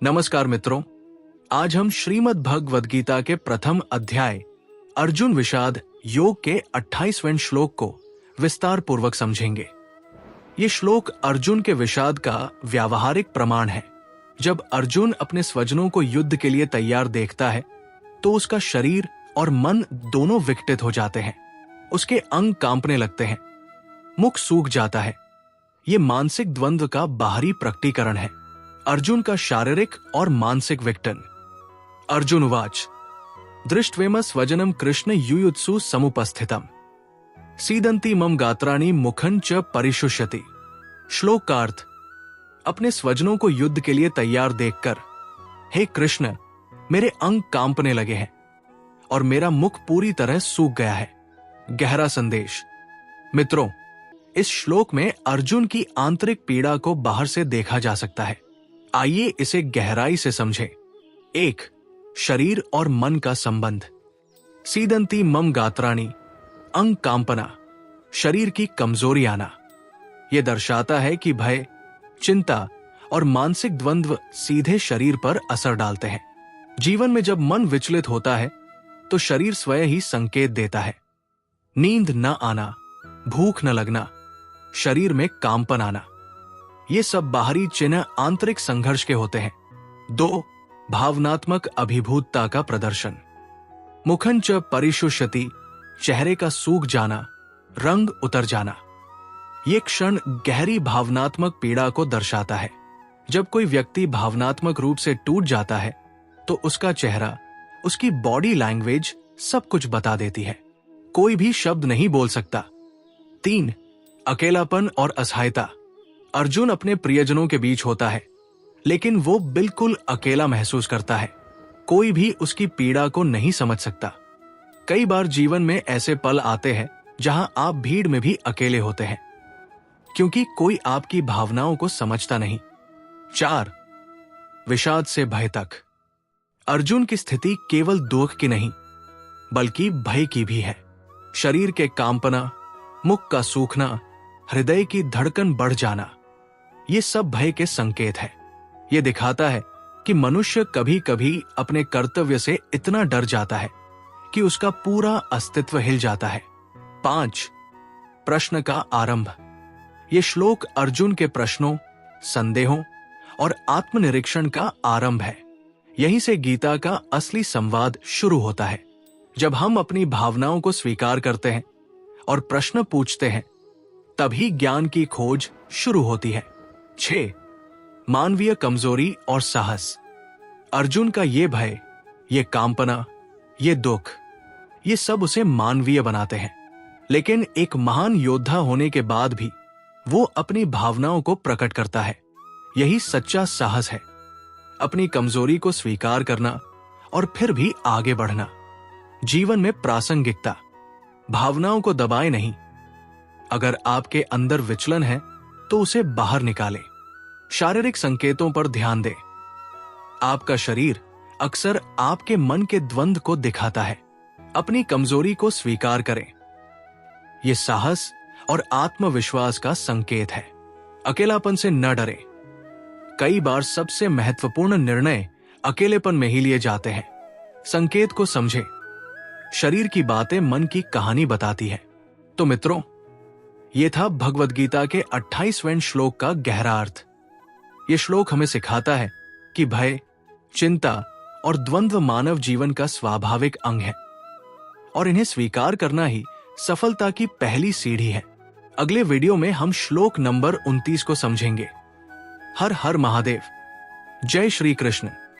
नमस्कार मित्रों, आज हम श्रीमद् भगवद गीता के प्रथम अध्याय अर्जुन विषाद योग के 28वें श्लोक को विस्तार पूर्वक समझेंगे। ये श्लोक अर्जुन के विषाद का व्यावहारिक प्रमाण है। जब अर्जुन अपने स्वजनों को युद्ध के लिए तैयार देखता है तो उसका शरीर और मन दोनों विकटित हो जाते हैं। उसके अंग कांपने लगते हैं, मुख सूख जाता है। ये मानसिक द्वंद्व का बाहरी प्रकटीकरण है, अर्जुन का शारीरिक और मानसिक विघटन। अर्जुन उवाच दृष्ट्वेम स्वजनम कृष्ण युयुत्सु समुपस्थितम सीदंती मम गात्राणि मुखं च परिशुष्यति। श्लोक का अर्थ, अपने स्वजनों को युद्ध के लिए तैयार देखकर हे कृष्ण, मेरे अंग कांपने लगे हैं और मेरा मुख पूरी तरह सूख गया है। गहरा संदेश। मित्रों, इस श्लोक में अर्जुन की आंतरिक पीड़ा को बाहर से देखा जा सकता है। आइए इसे गहराई से समझें। 1. शरीर और मन का संबंध। सीदंती मम गात्राणि, अंग कांपना, शरीर की कमजोरी आना। यह दर्शाता है कि भय, चिंता और मानसिक द्वंद्व सीधे शरीर पर असर डालते हैं। जीवन में जब मन विचलित होता है तो शरीर स्वयं ही संकेत देता है। नींद न आना, भूख न लगना, शरीर में कांपन आना, ये सब बाहरी चिन्ह आंतरिक संघर्ष के होते हैं। 2. भावनात्मक अभिभूतता का प्रदर्शन। मुखं च परिशुष्यति, चेहरे का सूख जाना, रंग उतर जाना। ये क्षण गहरी भावनात्मक पीड़ा को दर्शाता है। जब कोई व्यक्ति भावनात्मक रूप से टूट जाता है तो उसका चेहरा, उसकी बॉडी लैंग्वेज सब कुछ बता देती है। कोई भी शब्द नहीं बोल सकता। 3. अकेलापन और असहायता। अर्जुन अपने प्रियजनों के बीच होता है, लेकिन वो बिल्कुल अकेला महसूस करता है। कोई भी उसकी पीड़ा को नहीं समझ सकता। कई बार जीवन में ऐसे पल आते हैं जहां आप भीड़ में भी अकेले होते हैं, क्योंकि कोई आपकी भावनाओं को समझता नहीं। 4. विषाद से भय तक। अर्जुन की स्थिति केवल दुख की नहीं, बल्कि भय की भी है। शरीर के कांपना, मुख का सूखना, हृदय की धड़कन बढ़ जाना, ये सब भय के संकेत है। ये दिखाता है कि मनुष्य कभी कभी अपने कर्तव्य से इतना डर जाता है कि उसका पूरा अस्तित्व हिल जाता है। 5. प्रश्न का आरंभ। ये श्लोक अर्जुन के प्रश्नों, संदेहों और आत्मनिरीक्षण का आरंभ है। यहीं से गीता का असली संवाद शुरू होता है। जब हम अपनी भावनाओं को स्वीकार करते हैं और प्रश्न पूछते हैं, तभी ज्ञान की खोज शुरू होती है। 6. मानवीय कमजोरी और साहस। अर्जुन का ये भय, ये कांपना, ये दुख, ये सब उसे मानवीय बनाते हैं। लेकिन एक महान योद्धा होने के बाद भी वो अपनी भावनाओं को प्रकट करता है। यही सच्चा साहस है, अपनी कमजोरी को स्वीकार करना और फिर भी आगे बढ़ना। जीवन में प्रासंगिकता। भावनाओं को दबाए नहीं। अगर आपके अंदर विचलन है तो उसे बाहर निकालें। शारीरिक संकेतों पर ध्यान दें। आपका शरीर अक्सर आपके मन के द्वंद्व को दिखाता है। अपनी कमजोरी को स्वीकार करें। यह साहस और आत्मविश्वास का संकेत है। अकेलापन से न डरें। कई बार सबसे महत्वपूर्ण निर्णय अकेलेपन में ही लिए जाते हैं। संकेत को समझें। शरीर की बातें मन की कहानी बताती है। तो मित्रों, यह था भगवद गीता के 28वें श्लोक का गहरा अर्थ। यह श्लोक हमें सिखाता है कि भय, चिंता और द्वंद्व मानव जीवन का स्वाभाविक अंग है और इन्हें स्वीकार करना ही सफलता की पहली सीढ़ी है। अगले वीडियो में हम श्लोक नंबर 29 को समझेंगे। हर हर महादेव। जय श्री कृष्ण।